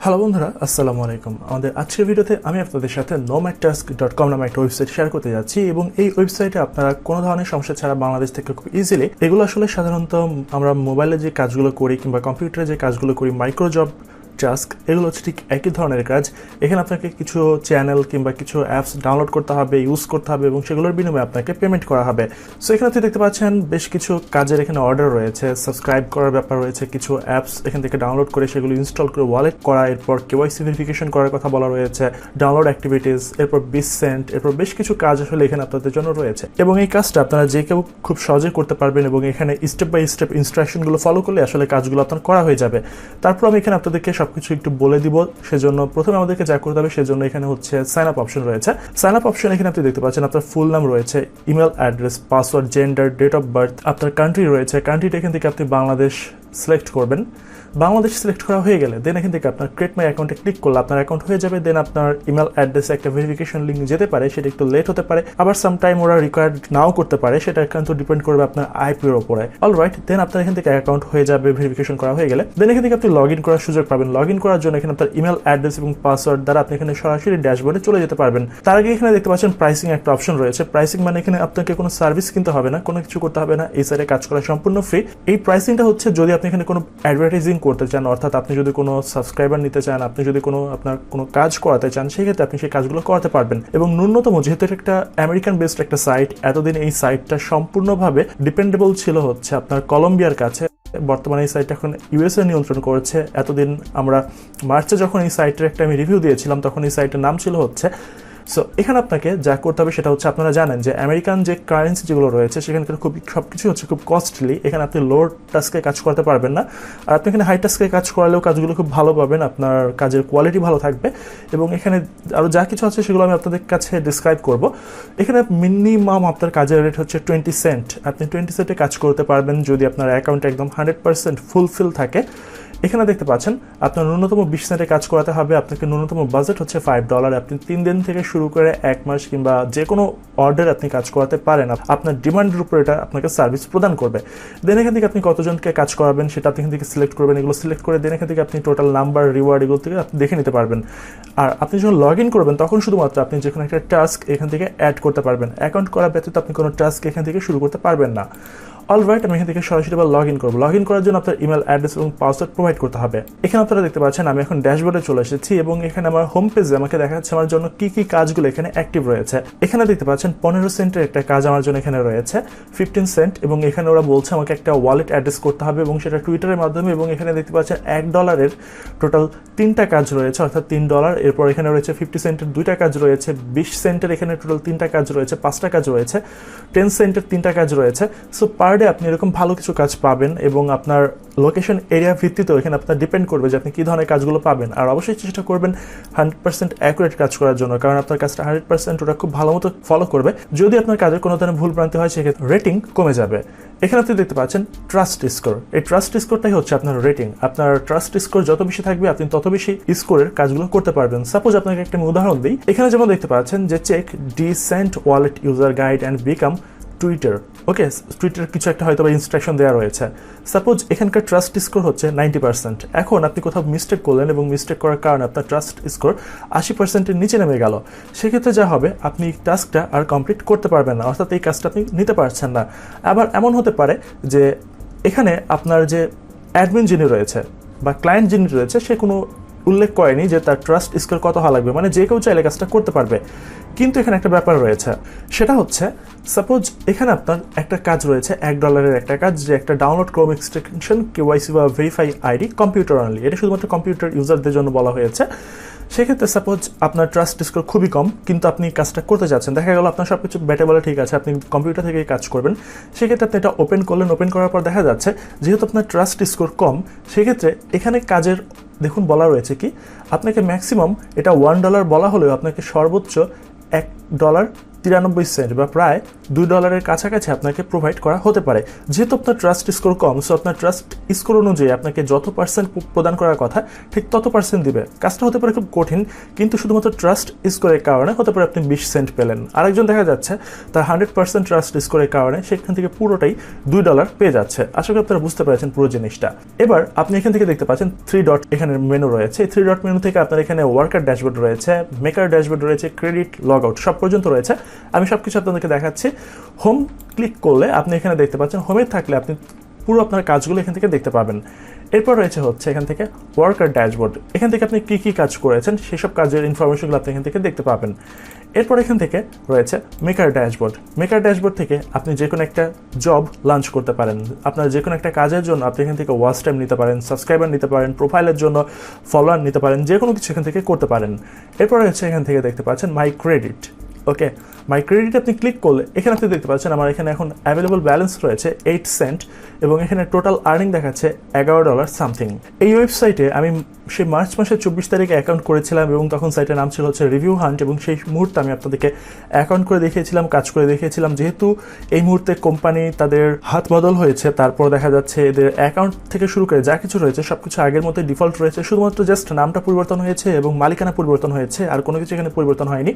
Hello বন্ধুরা, আসসালামু আলাইকুম। আমাদের আজকের ভিডিওতে আমি আপনাদের সাথে nomadtask.com নামে একটা ওয়েবসাইট শেয়ার করতে যাচ্ছি এবং এই ওয়েবসাইটে আপনারা কোনো ধরনের সমস্যা ছাড়া বাংলাদেশ থেকে খুব ইজিলি এগুলো আসলে সাধারণত আমরা মোবাইলে যে কাজগুলো করি কিংবা কম্পিউটারে যে কাজগুলো করি, মাইক্রো জব টাস্ক, এগুলো হচ্ছে ঠিক একই ধরনের কাজ। এখানে আপনাকে কিছু চ্যানেল কিংবা কিছু অ্যাপস ডাউনলোড করতে হবে, ইউজ করতে হবে এবং সেগুলোর বিনিময়ে আপনাকে পেমেন্ট করা হবে। সো এখানে আপনি দেখতে পাচ্ছেন বেশ কিছু কাজের এখানে অর্ডার রয়েছে, সাবস্ক্রাইব করার ব্যাপার রয়েছে, কিছু অ্যাপস এখান থেকে ডাউনলোড করে সেগুলো ইনস্টল করে ওয়ালেট করা, এরপর কেওয়াইসি ভেরিফিকেশন করার কথা বলা রয়েছে, ডাউনলোড অ্যাক্টিভিটিস, এরপর 20 সেন্ট, এরপর বেশ কিছু কাজ আসলে এখানে আপনাদের জন্য রয়েছে এবং এই কাজটা আপনারা যে কেউ খুব সহজে করতে পারবেন এবং এখানে স্টেপ বাই স্টেপ ইনস্ট্রাকশনগুলো ফলো করলে আসলে কাজগুলো আপনার করা হয়ে যাবে। তারপর আমি এখানে আপনাদেরকে সবকিছু একটু বলে দিব। সেজন্য প্রথমে আমাদেরকে যা করতে হবে, সেজন্য এখানে হচ্ছে সাইন আপ অপশন রয়েছে। সাইন আপ অপশন এখানে আপনি দেখতে পাচ্ছেন আপনার ফুল নাম রয়েছে, email address, password, gender, date of birth, আপনার কান্ট্রি রয়েছে। কান্ট্রিটা এখান থেকে আপনি বাংলাদেশ সিলেক্ট করবেন। বাংলাদেশ সিলেক্ট করা হয়ে গেলে দেন এখান থেকে আপনার ক্রিয়েট মাই অ্যাকাউন্টে ক্লিক করলে আপনার অ্যাকাউন্ট হয়ে যাবে। দেন আপনার ইমেল অ্যাড্রেসে একটা ভেরিফিকেশন লিঙ্ক যেতে পারে, সেটা একটু লেট হতে পারে, আবার সামটাইম ওরা রিকোয়ার্ড নাও করতে পারে, সেটা কিন্তু ডিপেন্ড করবে আপনার আইপির ওপরে। অলরাইট, দেন আপনার এখান থেকে অ্যাকাউন্ট হয়ে যাবে ভেরিফিকেশন করা হয়ে গেলে। দেন এখান থেকে আপনি লগ ইন করার সুযোগ পাবেন। লগ ইন করার জন্য এখানে আপনার ইমেল অ্যাড্রেস এবং পাসওয়ার্ড দ্বারা আপনি এখানে সরাসরি ড্যাশবোর্ডে চলে যেতে পারবেন। তার আগে এখানে দেখতে পাচ্ছেন প্রাইসিং একটা অপশন রয়েছে। প্রাইসিং মানে এখানে আপনাকে কোনো সার্ভিস কিনতে হবে না, কোনো কিছু করতে হবে না, এই সাইডে কাজ করা সম্পূর্ণ ফ্রি। এই প্রাইসিংটা হচ্ছে যদি আপনি এখানে কোনো অ্যাডভার্টাইজিং করতে চান, অর্থাৎ আপনি যদি কোনো সাবস্ক্রাইবার নিতে চান, আপনি যদি কোনো আপনার কোনো কাজ করাতে চান, সেক্ষেত্রে আপনি সেই কাজগুলো করাতে পারবেন। এবং ন্যূনতম, যেহেতু এটা একটা আমেরিকান বেসড একটা সাইট, এতদিন এই সাইটটা সম্পূর্ণভাবে ডিপেন্ডেবল ছিল হচ্ছে আপনার কলম্বিয়ার কাছে। বর্তমানে এই সাইটটা এখন ইউএসএ নিয়ন্ত্রণ করেছে। এতদিন আমরা মার্চে যখন এই সাইটের একটা আমি রিভিউ দিয়েছিলাম, তখন এই সাইটের নাম ছিল হচ্ছে। সো এখানে আপনাকে যা করতে হবে সেটা হচ্ছে, আপনারা জানেন যে আমেরিকান যে কারেন্সি যেগুলো রয়েছে সেখানকার খুব সবকিছু হচ্ছে খুব কস্টলি। এখানে আপনি লো টাস্কে কাজ করতে পারবেন না, আর আপনি এখানে হাই টাস্কে কাজ করালেও কাজগুলো খুব ভালো পাবেন, আপনার কাজের কোয়ালিটি ভালো থাকবে। এবং এখানে আরও যা কিছু আছে সেগুলো আমি আপনাদের কাছে ডিসক্রাইব করব। এখানে মিনিমাম আপনার কাজের রেট হচ্ছে 20 সেন্ট। আপনি 20 সেন্টে কাজ করতে পারবেন যদি আপনার অ্যাকাউন্টে একদম 100% ফুলফিল থাকে। এখানে দেখতে পাচ্ছেন আপনার ন্যূনতম 20 সেন্টে কাজ করাতে হবে। আপনাকে ন্যূনতম বাজেট হচ্ছে $5। আপনি 3 দিন থেকে শুরু করে 1 মাস কিংবা যে কোনো অর্ডার আপনি কাজ করাতে পারেন। আপনার ডিমান্ডের উপর এটা আপনাকে সার্ভিস প্রদান করবে। দেন এখান থেকে আপনি কতজনকে কাজ করাবেন সেটা আপনি এখান থেকে সিলেক্ট করবেন। এগুলো সিলেক্ট করে দেন এখান থেকে আপনি টোটাল নাম্বার, রিওয়ার্ড এগুলো থেকে আপনি দেখে নিতে পারবেন। আর আপনি যখন লগ ইন করবেন তখন শুধুমাত্র আপনি যে কোনো একটা টাস্ক এখান থেকে অ্যাড করতে পারবেন। অ্যাকাউন্ট করা ব্যতীত আপনি কোনো টাস্ক এখান থেকে শুরু করতে পারবেন না। অলরাইট, আমি এখান থেকে সরাসরি লগ ইন করবো। লগ ইন করার জন্য আপনার ইমেল অ্যাড্রেস এবং পাসওয়ার্ড প্রোভাইড করতে হবে। এখানে আপনারা দেখতে পাচ্ছেন আমি এখন ড্যাশবোর্ডে চলে এসেছি এবং এখানে আমার হোম পেজে আমাকে দেখা যাচ্ছে আমার জন্য কি কি কাজগুলো এখানে অ্যাক্টিভ রয়েছে। এখানে দেখতে পাচ্ছেন 15 সেন্টের একটা কাজ আমার জন্য এখানে রয়েছে, 15 সেন্ট। এবং এখানে ওরা বলছে আমাকে একটা ওয়ালেট অ্যাড্রেস করতে হবে এবং সেটা টুইটারের মাধ্যমে। এবং এখানে দেখতে পাচ্ছেন $1 টোটাল 3টা কাজ রয়েছে, অর্থাৎ $3। এরপর এখানে রয়েছে 50 সেন্টের 2টা কাজ রয়েছে, 20 সেন্টের এখানে টোটাল 3টা কাজ রয়েছে, 5টা কাজ রয়েছে, 10 সেন্টের 3টা কাজ রয়েছে। সো পার ডে আপনি এরকম ভালো কিছু কাজ পাবেন এবং আপনার লোকেশন এরিয়া ভিত্তিতেও এখানে আপনার ডিপেন্ড করবে যে আপনি কী ধরনের কাজগুলো পাবেন। আর অবশ্যই চেষ্টা করবেন 100% অ্যাকুরেট কাজ করার জন্য, কারণ আপনার কাজটা 100% ওটা খুব ভালো মতো ফলো করবে। যদি আপনার কাজের কোনো ধরনের ভুল ভ্রান্তি হয় সেক্ষেত্রে রেটিং কমে যাবে। এখানে আপনি দেখতে পাচ্ছেন ট্রাস্ট স্কোর। এই ট্রাস্ট স্কোরটাই হচ্ছে আপনার রেটিং। আপনার ট্রাস্ট স্কোর যত বেশি থাকবে আপনি তত বেশি স্কোরের কাজগুলো করতে পারবেন। সাপোজ আপনাকে একটা উদাহরণ দিই। এখানে যেমন দেখতে পাচ্ছেন যে check decent wallet user guide and become Twitter. Okay, Twitter কিছু একটা হয়তো বা ইনস্ট্রাকশন দেওয়া রয়েছে। সাপোজ এখানকার ট্রাস্ট স্কোর হচ্ছে 90%। এখন আপনি কোথাও মিস্টেক করলেন এবং মিস্টেক করার কারণে আপনার ট্রাস্ট স্কোর 80%-এর নিচে নেমে গেল। সেক্ষেত্রে যা হবে, আপনি টাস্কটা আর কমপ্লিট করতে পারবেন না, অর্থাৎ এই কাজটা আপনি নিতে পারছেন না। আবার এমন হতে পারে যে এখানে আপনার যে অ্যাডমিন যিনি রয়েছে বা ক্লায়েন্ট যিনি রয়েছে সে কোনো উল্লেখ করেনি যে তার ট্রাস্ট স্কোর কত হওয়া লাগবে, মানে যে কেউ চাইলে কাজটা করতে পারবে। কিন্তু এখানে একটা ব্যাপার রয়েছে, সেটা হচ্ছে সাপোজ এখানে আপনার একটা কাজ রয়েছে $1 একটা কাজ, যে একটা ডাউনলোড ক্রোম এক্সটেনশন কেওয়াইসি বা ভেরিফাই আইডি কম্পিউটার অনলি। এটা শুধুমাত্র কম্পিউটার ইউজারদের জন্য বলা হয়েছে। সেক্ষেত্রে সাপোজ আপনার ট্রাস্ট স্কোর খুবই কম, কিন্তু আপনি কাজটা করতে যাচ্ছেন, দেখা গেল আপনার সব কিছু ব্যাটে বলে ঠিক আছে, আপনি কম্পিউটার থেকে কাজ করবেন। সেক্ষেত্রে আপনি এটা ওপেন করলেন, ওপেন করার পর দেখা যাচ্ছে যেহেতু আপনার ট্রাস্ট স্কোর কম, সেক্ষেত্রে এখানে কাজের দেখুন বলা রয়েছে কি আপনাকে ম্যাক্সিমাম এটা $1 বলা হলেও আপনাকে সর্বোচ্চ $1 $0.93 বা প্রায় $2 কাছাকাছি আপনাকে প্রোভাইড করা হতে পারে। যেহেতু আপনার ট্রাস্ট স্কোর কম, সো আপনার ট্রাস্ট স্কোর অনুযায়ী আপনাকে যত পার্সেন্ট প্রদান করার কথা ঠিক তত পার্সেন্ট দিবে। কাজটা হতে পারে খুব কঠিন, কিন্তু শুধুমাত্র ট্রাস্ট স্কোরের কারণে হতে পারে আপনি 20 সেন্ট পেলেন। আরেকজন দেখা যাচ্ছে তার 100% ট্রাস্ট স্কোরের কারণে সেখান থেকে পুরোটাই $2 পেয়ে যাচ্ছে। আশা করি আপনারা বুঝতে পেরেছেন পুরো জিনিসটা। এবার আপনি এখান থেকে দেখতে পাচ্ছেন 3 ডট এখানে মেনু রয়েছে। এই 3 ডট মেনু থেকে আপনার এখানে ওয়ার্কার ড্যাশবোর্ড রয়েছে, মেকার ড্যাশবোর্ড রয়েছে, ক্রেডিট, লগ আউট সব পর্যন্ত রয়েছে। আমি সবকিছু আপনাদেরকে দেখাচ্ছি। হোম ক্লিক করলে আপনি এখানে দেখতে পাচ্ছেন, হোমে থাকলে আপনি পুরো আপনার কাজগুলো এখান থেকে দেখতে পাবেন। এরপর রয়েছে হচ্ছে এখান থেকে ওয়ার্কার ড্যাশবোর্ড। এখান থেকে আপনি কী কাজ করেছেন সেসব কাজের ইনফরমেশনগুলো আপনি এখান থেকে দেখতে পাবেন। এরপর এখান থেকে রয়েছে মেকার ড্যাশবোর্ড। মেকার ড্যাশবোর্ড থেকে আপনি যে কোনো একটা জব লঞ্চ করতে পারেন। আপনার যে কোনো একটা কাজের জন্য আপনি এখান থেকে ওয়াচ টাইম নিতে পারেন, সাবস্ক্রাইবার নিতে পারেন, প্রোফাইলের জন্য ফলোয়ার নিতে পারেন, যে কোনো কিছু এখান থেকে করতে পারেন। এরপর রয়েছে এখান থেকে দেখতে পাচ্ছেন মাই ক্রেডিট। ওকে, মাই ক্রেডিট আপনি ক্লিক করলে এখানে আপনি দেখতে পাচ্ছেন আমার এখানে এখন অ্যাভেলেবল ব্যালেন্স রয়েছে 8 সেন্ট এবং এখানে টোটাল আর্নিং দেখাচ্ছে $11 সামথিং। এই ওয়েবসাইটে আমি সেই মার্চ মাসের 24 তারিখে অ্যাকাউন্ট করেছিলাম এবং তখন সাইটের নাম ছিল হচ্ছে রিভিউ হান্ট, এবং সেই মুহূর্তে আমি আপনাদেরকে অ্যাকাউন্ট করে দেখিয়েছিলাম, কাজ করে দেখিয়েছিলাম। যেহেতু এই মুহূর্তে কোম্পানি তাদের হাত বদল হয়েছে, তারপর দেখা যাচ্ছে এদের অ্যাকাউন্ট থেকে শুরু করে যা কিছু রয়েছে সব কিছু আগের মতোই ডিফল্ট রয়েছে, শুধুমাত্র জাস্ট নামটা পরিবর্তন হয়েছে এবং মালিকানা পরিবর্তন হয়েছে, আর কোনো কিছু এখানে পরিবর্তন হয়নি।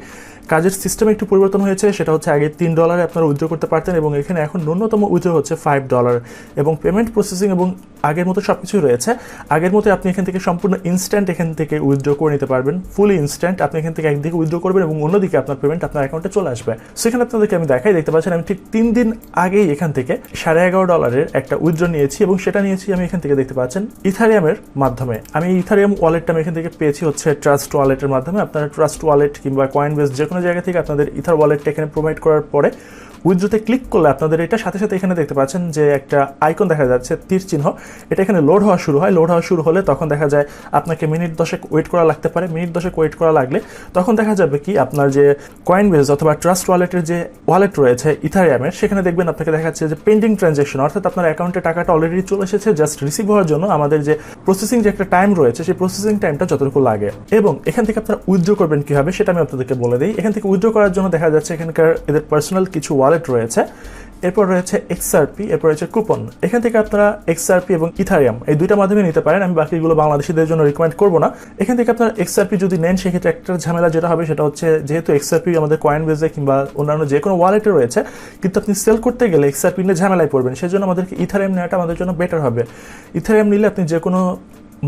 কাজের সিস্টেমে একটু পরিবর্তন হয়েছে, সেটা হচ্ছে আগে $3 আপনারা উইথড্র করতে পারতেন এবং এখানে এখন ন্যূনতম উইথড্র হচ্ছে $5 এবং পেমেন্ট প্রসেসিং এবং আগের মতো সব কিছুই রয়েছে। আগের মতো আপনি এখান থেকে সম্পূর্ণ ইনস্ট্যান্ট এখান থেকে উইথড্র করে নিতে পারবেন, ফুলি ইনস্ট্যান্ট। আপনি এখান থেকে একদিকে উইথড্র করবেন এবং অন্যদিকে আপনার পেমেন্ট আপনার অ্যাকাউন্টে চলে আসবে। সেখানে আপনাদেরকে আমি দেখাই, দেখতে পাচ্ছেন আমি ঠিক 3 দিন আগেই এখান থেকে $11.5 একটা উইথড্র নিয়েছি এবং সেটা নিয়েছি আমি এখান থেকে দেখতে পাচ্ছেন ইথারিয়ামের মাধ্যমে। আমি ইথারিয়াম ওয়ালেটটা আমি এখান থেকে পেয়েছি হচ্ছে ট্রাস্ট ওয়ালেটের মাধ্যমে। আপনারা ট্রাস্ট ওয়ালেট কিংবা কয়েনবেস যে কোনো জায়গা থেকে আপনাদের ইথার ওয়ালেটটা এখানে প্রোভাইড করার পরে উইথড্রোতে ক্লিক করলে আপনাদের এটা সাথে সাথে এখানে দেখতে পাচ্ছেন যে একটা আইকন দেখা যাচ্ছে তীর চিহ্ন, এটা এখানে লোড হওয়া শুরু হয়। লোড হওয়া শুরু হলে তখন দেখা যায় আপনাকে মিনিট 10 ওয়েট করা লাগতে পারে। মিনিট 10 ওয়েট করা লাগলে তখন দেখা যাবে কি আপনার যে কয়েনবেস অথবা ট্রাস্ট ওয়ালেটের যে ওয়ালেট রয়েছে ইথারিয়ামের, সেখানে দেখবেন আপনাকে দেখাচ্ছে যে পেন্ডিং ট্রানজ্যাকশন, অর্থাৎ আপনার অ্যাকাউন্টে টাকাটা অলরেডি চলে এসেছে, জাস্ট রিসিভ হওয়ার জন্য আমাদের যে প্রসেসিং যে একটা টাইম রয়েছে সেই প্রসেসিং টাইমটা যতটুকু লাগে। এবং এখান থেকে আপনারা উইথড্র করবেন কীভাবে সেটা আমি আপনাদেরকে বলে দিই। এখান থেকে উইথড্র করার জন্য দেখা যাচ্ছে এখানকার এদের পার্সোনাল কিছু ওয়ালেট রয়েছে, এরপর রয়েছে এক্সআরপি, এরপর রয়েছে কুপন। এখান থেকে আপনারা এক্সআরপি এবং ইথারিয়াম এই দুইটা মাধ্যমে নিতে পারেন। আমি বাকিগুলো বাংলাদেশিদের জন্য রিকমেন্ড করবো না। এখান থেকে আপনারা এক্সআরপি যদি নেন সেক্ষেত্রে একটা ঝামেলা যেটা হবে সেটা হচ্ছে, যেহেতু এক্সআরপি আমাদের কয়েনবেজে কিংবা অন্যান্য যে কোনো ওয়ালেটে রয়েছে, কিন্তু আপনি সেল করতে গেলে এক্সআরপি নিয়ে ঝামেলায় পড়বেন। সেই জন্য আমাদেরকে ইথারিয়াম নেওয়াটা আমাদের জন্য বেটার হবে। ইথারিয়াম নিলে আপনি যে কোনো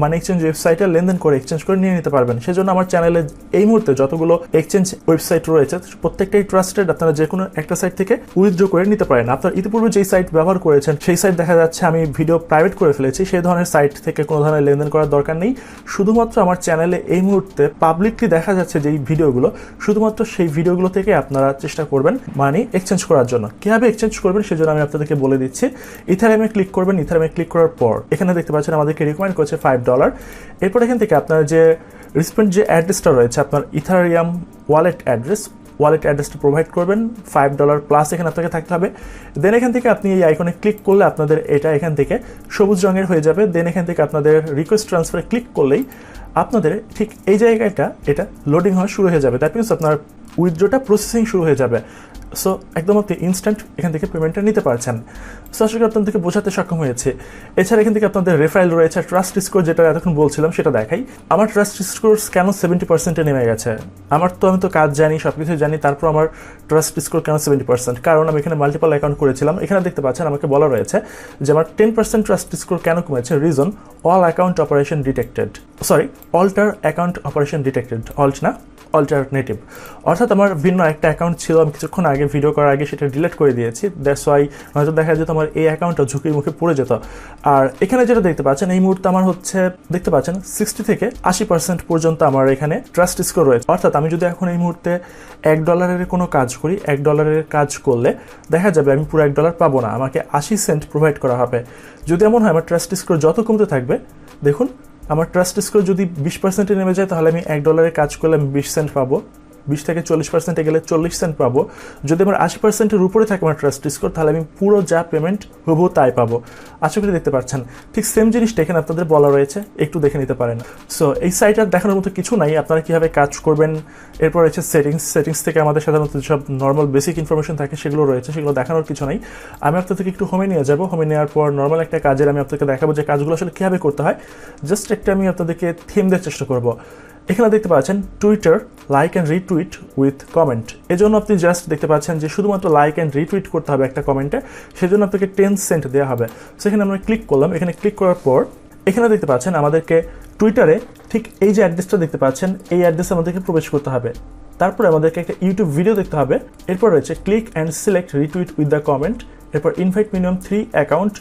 মানি এক্সচেঞ্জ ওয়েবসাইটে লেনদেন করে এক্সচেঞ্জ করে নিয়ে নিতে পারবেন। সেজন্য আমার চ্যানেলে এই মুহূর্তে যতগুলো এক্সচেঞ্জ ওয়েবসাইট রয়েছে প্রত্যেকটাই ট্রাস্টেড। আপনারা যে কোনো একটা সাইট থেকে উইথড্র করে নিতে পারেন। আপনার ইতিপূর্বে যেই সাইট ব্যবহার করেছেন সেই সাইট দেখা যাচ্ছে আমি ভিডিও প্রাইভেট করে ফেলেছি, সেই ধরনের সাইট থেকে কোনো ধরনের লেনদেন করার দরকার নেই। শুধুমাত্র আমার চ্যানেলে এই মুহূর্তে পাবলিকলি দেখা যাচ্ছে যেই ভিডিওগুলো, শুধুমাত্র সেই ভিডিওগুলো থেকে আপনারা চেষ্টা করবেন মানি এক্সচেঞ্জ করার জন্য। কীভাবে এক্সচেঞ্জ করবেন সেজন্য আমি আপনাদেরকে বলে দিচ্ছি। ইথারিয়ামে ক্লিক করবেন। ইথারিয়ামে ক্লিক করার পর এখানে দেখতে পাচ্ছেন আমাদেরকে রিকমেন্ড করছে $5। এরপর এখান থেকে আপনার যে রিসপেন্ট যে অ্যাড্রেসটা রয়েছে আপনার ইথারিয়াম ওয়ালেট অ্যাড্রেসটা প্রোভাইড করবেন। $5 প্লাস এখানে আপনাকে থাকতে হবে। দেন এখান থেকে আপনি এই আইকনে ক্লিক করলে আপনাদের এটা এখান থেকে সবুজ রঙের হয়ে যাবে। দেন এখান থেকে আপনাদের রিকোয়েস্ট ট্রান্সফারে ক্লিক করলেই আপনাদের ঠিক এই জায়গাটা এটা লোডিং হওয়া শুরু হয়ে যাবে। দ্যাট মিনস আপনার উইথড্রোটা প্রসেসিং শুরু হয়ে যাবে। সো একদম আপনি ইনস্ট্যান্ট এখান থেকে পেমেন্টটা নিতে পারছেন। সো আশা করি আপনাদেরকে বোঝাতে সক্ষম হয়েছে। এছাড়া এখান থেকে আপনাদের রেফারেল রয়েছে, ট্রাস্ট স্কোর যেটা এতক্ষণ বলছিলাম সেটা দেখাই। আমার ট্রাস্ট স্কোর কেন 70%-এ নেমে গেছে? আমি তো কাজ জানি, সব কিছু জানি, তারপর আমার ট্রাস্ট স্কোর কেন 70%? কারণ আমি এখানে মাল্টিপল অ্যাকাউন্ট করেছিলাম। এখানে দেখতে পাচ্ছেন আমাকে বলা রয়েছে যে আমার 10% ট্রাস্ট স্কোর কেন কমেছে। Reason alt account operation detected, alter account operation detected, alt না অল্টারনেটিভ। অর্থাৎ আমার ভিন্ন একটা অ্যাকাউন্ট ছিল, আমি কিছুক্ষণ আগে ভিডিও করার আগে সেটা ডিলিট করে দিয়েছি। দ্যাটস ওয়াই হয়তো দেখা যেত আমার এই অ্যাকাউন্টটা ঝুঁকির মুখে পড়ে যেত। আর এখানে যেটা দেখতে পাচ্ছেন এই মুহূর্তে আমার হচ্ছে দেখতে পাচ্ছেন 60 থেকে 80% পর্যন্ত আমার এখানে ট্রাস্ট স্কোর রয়েছে। অর্থাৎ আমি যদি এখন এই মুহূর্তে $1 কোনো কাজ করি, $1 কাজ করলে দেখা যাবে আমি পুরো $1 পাবো না, আমাকে 80 সেন্ট প্রোভাইড করা হবে। যদি এমন হয় আমার ট্রাস্ট স্কোর যত কমতে থাকবে, দেখুন আমার ট্রাস্ট স্কোর যদি 20%-এ নেমে যায় তাহলে আমি $1 কাজ করলে আমি 20 সেন্ট পাবো। 20 থেকে 40% গেলে 40 সেন্ট পাবো। যদি আমার 80%-এর উপরে থাকে আমার ট্রাস্ট স্কোর, তাহলে আমি পুরো যা পেমেন্ট হবো তাই পাবো। আশা করি দেখতে পাচ্ছেন ঠিক সেম জিনিসটা এখানে আপনাদের বলা রয়েছে, একটু দেখে নিতে পারেন। সো এই সাইটে দেখানোর মতো কিছু নাই, আপনারা কীভাবে কাজ করবেন। এরপর রয়েছে সেটিংস থেকে আমাদের সাধারণত সব নর্মাল বেসিক ইনফরমেশন থাকে সেগুলো রয়েছে, সেগুলো দেখানোর কিছু নাই। আমি আপনাদেরকে একটু হোমে নিয়ে যাবো। হোমে নেওয়ার পর নর্মাল একটা কাজের আমি আপনাদেরকে দেখাবো যে কাজগুলো আসলে কীভাবে করতে হয়। জাস্ট একটা আমি আপনাদেরকে থিম দেওয়ার চেষ্টা করবো। এখানে দেখতে পাচ্ছেন Twitter like and retweet with comment. এজন্য আপনি জাস্ট দেখতে পাচ্ছেন যে শুধুমাত্র লাইক অ্যান্ড রিটুইট করতে হবে একটা কমেন্টে, সেজন্য আপনাকে 10 সেন্ট দেওয়া হবে। সেখানে আমরা ক্লিক করলাম। এখানে ক্লিক করার পর এখানে দেখতে পাচ্ছেন আমাদেরকে টুইটারে ঠিক এই যে অ্যাড্রেসটা দেখতে পাচ্ছেন, এই অ্যাড্রেসে আমাদেরকে প্রবেশ করতে হবে। তারপরে আমাদেরকে একটা ইউটিউব ভিডিও দেখতে হবে। এরপর রয়েছে click and select retweet with the comment. এরপর ইনভাইট মিনিমাম 3 অ্যাকাউন্ট।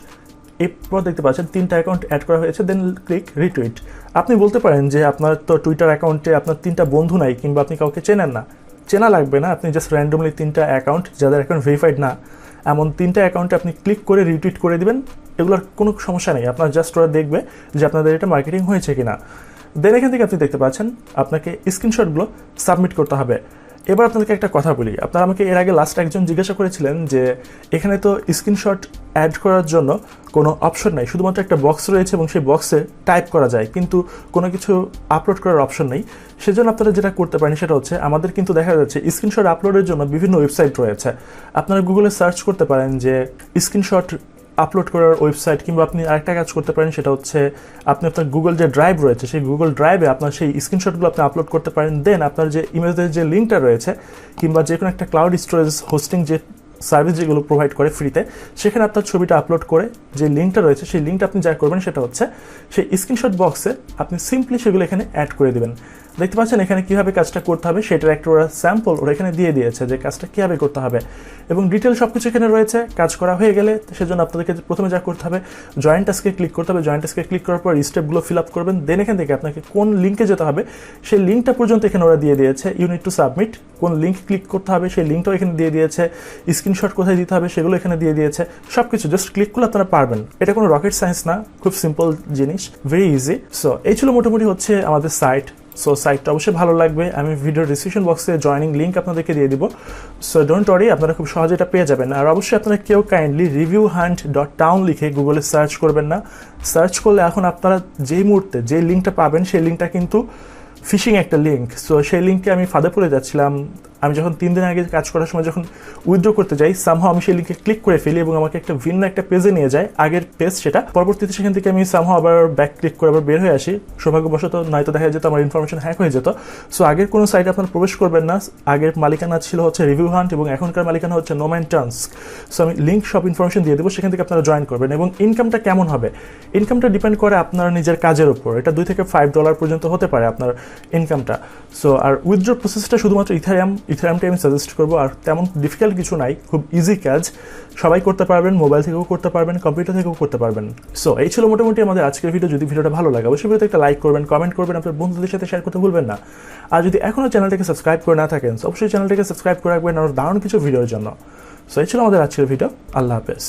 এরপর দেখতে পাচ্ছেন 3টা অ্যাকাউন্ট অ্যাড করা হয়েছে, দেন ক্লিক রিটুইট। আপনি বলতে পারেন যে আপনার তো টুইটার অ্যাকাউন্টে আপনার 3টা বন্ধু নাই, কিংবা আপনি কাউকে চেনেন না। চেনা লাগবে না, আপনি জাস্ট র্যান্ডমলি 3টা অ্যাকাউন্ট, যাদের অ্যাকাউন্ট ভেরিফাইড না এমন 3টা অ্যাকাউন্টে আপনি ক্লিক করে রিটুইট করে দিবেন। এগুলোর কোনো সমস্যা নেই, আপনার জাস্ট ওরা দেখবে যে আপনাদের এটা মার্কেটিং হয়েছে কিনা। দেন এখান থেকে আপনি দেখতে পাচ্ছেন আপনাকে স্ক্রিনশটগুলো সাবমিট করতে হবে। এবার আপনাদেরকে একটা কথা বলি, আপনারা আমাকে এর আগে লাস্ট একজন জিজ্ঞাসা করেছিলেন যে এখানে তো স্ক্রিনশট অ্যাড করার জন্য কোনো অপশন নাই, শুধুমাত্র একটা বক্স রয়েছে এবং সেই বক্সে টাইপ করা যায়, কিন্তু কোনো কিছু আপলোড করার অপশন নেই। সেজন্য আপনারা যেটা করতে পারেন সেটা হচ্ছে, আমাদের কিন্তু দেখা যাচ্ছে স্ক্রিনশট আপলোডের জন্য বিভিন্ন ওয়েবসাইট রয়েছে। আপনারা গুগলে সার্চ করতে পারেন যে স্ক্রিনশট আপলোড করার ওয়েবসাইট, কিংবা আপনি আরেকটা কাজ করতে পারেন সেটা হচ্ছে আপনি আপনার গুগল যে ড্রাইভ রয়েছে সেই গুগল ড্রাইভে আপনার সেই স্ক্রিনশটগুলো আপনি আপলোড করতে পারেন। দেন আপনার যে ইমেজের যে লিঙ্কটা রয়েছে, কিংবা যে কোনো একটা ক্লাউড স্টোরেজ হোস্টিং যে সার্ভিস যেগুলো প্রোভাইড করে ফ্রিতে, সেখানে আপনার ছবিটা আপলোড করে যে লিঙ্কটা রয়েছে সেই লিঙ্কটা আপনি যা করবেন সেটা হচ্ছে সেই স্ক্রিনশট বক্সে আপনি সিম্পলি সেগুলো এখানে অ্যাড করে দেবেন। দেখতে পাচ্ছেন এখানে কীভাবে কাজটা করতে হবে সেটার একটা ওরা স্যাম্পল ওরা এখানে দিয়ে দিয়েছে যে কাজটা কীভাবে করতে হবে, এবং ডিটেল সব কিছু এখানে রয়েছে। কাজ করা হয়ে গেলে সেজন্য আপনাদেরকে প্রথমে যা করতে হবে, জয়েন্ট টাস্কে ক্লিক করতে হবে। জয়েন্ট টাস্কে ক্লিক করার পর স্টেপগুলো ফিল আপ করবেন। দেন এখান থেকে আপনাকে কোন লিঙ্কে যেতে হবে সেই লিঙ্কটা পর্যন্ত এখানে ওরা দিয়ে দিয়েছে। ইউনিট টু সাবমিট, কোন লিঙ্ক ক্লিক করতে হবে সেই লিঙ্কটাও এখানে দিয়ে দিয়েছে। স্ক্রিনশট কোথায় দিতে হবে সেগুলো এখানে দিয়ে দিয়েছে। সব কিছু জাস্ট ক্লিক করলে আপনারা পারবেন। এটা কোনো রকেট সায়েন্স না, খুব সিম্পল জিনিস, ভেরি ইজি। সো এই ছিল মোটামুটি হচ্ছে আমাদের সাইট। সো সাইটটা অবশ্যই ভালো লাগবে। আমি ভিডিও ডিসক্রিপশন বক্সে জয়নিং লিঙ্ক আপনাদেরকে দিয়ে দিব। সো ডোন্ট ওয়ারি, আপনারা খুব সহজে এটা পেয়ে যাবেন। আর অবশ্যই আপনারা কেউ কাইন্ডলি reviewhunt.town লিখে গুগলে সার্চ করবেন না। সার্চ করলে এখন আপনারা যেই মুহূর্তে যে লিঙ্কটা পাবেন সেই লিঙ্কটা কিন্তু ফিশিং একটা লিঙ্ক। সো সেই লিঙ্কে আমি ফাঁদে পড়ে যাচ্ছিলাম। আমি যখন 3 দিন আগে কাজ করার সময় যখন উইথড্র করতে যাই, সামহাও আমি সেই লিঙ্কে ক্লিক করে ফেলি এবং আমাকে একটা ভিন্ন একটা পেজে নিয়ে যায়, আগের পেজ সেটা। পরবর্তীতে সেখান থেকে আমি সামহাও আবার ব্যাক ক্লিক করে আবার বের হয়ে আসি। সৌভাগ্যবশত নয়তো দেখা যেত আমার ইনফরমেশন হ্যাক হয়ে যেত। সো আগের কোনো সাইটে আপনারা প্রবেশ করবেন না। আগের মালিকানা ছিল হচ্ছে রিভিউ হান্ট এবং এখনকার মালিকানা হচ্ছে নোম্যানটাস্ক। সো আমি লিঙ্ক সব ইনফরমেশন দিয়ে দেবো, সেখান থেকে আপনারা জয়েন করবেন। এবং ইনকামটা কেমন হবে, ইনকামটা ডিপেন্ড করে আপনার নিজের কাজের উপর। এটা $2 থেকে $5 পর্যন্ত হতে পারে আপনার ইনকামটা। সো আর উইথড্র প্রসেসটা শুধুমাত্র ইথারিয়ামটাই আমি সাজেস্ট করবো। আর তেমন ডিফিকাল্ট কিছু নাই, খুব ইজি কাজ, সবাই করতে পারবেন, মোবাইল থেকেও করতে পারবেন, কম্পিউটার থেকেও করতে পারবেন। সো এই ছিল মোটামুটি আমাদের আজকের ভিডিও। যদি ভিডিওটা ভালো লাগে অবশ্যই ভিডিওতে একটা লাইক করবেন, কমেন্ট করবেন, আপনার বন্ধুদের সাথে শেয়ার করতে ভুলবেন না। আর যদি এখনও চ্যানেলটাকে সাবস্ক্রাইব করে না থাকেন অবশ্যই চ্যানেলটাকে সাবস্ক্রাইব করে রাখবেন আর দারুণ কিছু ভিডিওর জন্য। সো এই ছিল আমাদের আজকের ভিডিও। আল্লাহ হাফেজ।